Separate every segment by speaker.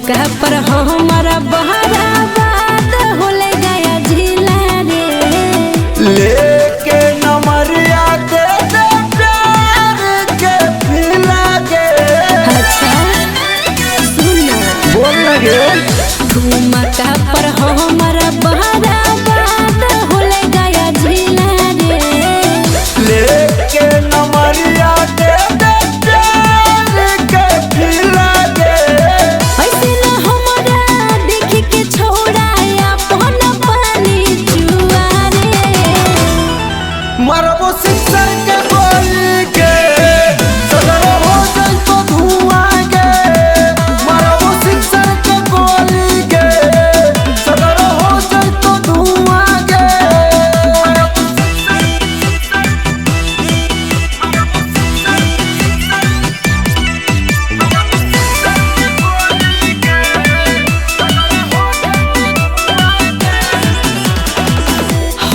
Speaker 1: ठुमका पर हमारा बहराबाद होले गया जिला रे।
Speaker 2: लेके नमरिया दे दे प्यार के पिला गे।
Speaker 1: अच्छा सुनो
Speaker 2: बोल लगे
Speaker 1: ठुमका पर हमारा बहराबाद होले गया जिला रे।
Speaker 2: लेके नमरिया दे दे प्यार के पिला गे।
Speaker 1: ऐसे ना हमारा देख के छोड़ा अपन पानी चुआ रे।
Speaker 2: मरबो सिक्सर के गोली के सदर हो जाए तो धुआं गे। मरबो सिक्सर के गोली के सदर हो जाए तो धुआं गे।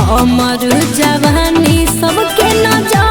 Speaker 1: हमर जवानी सबके नजर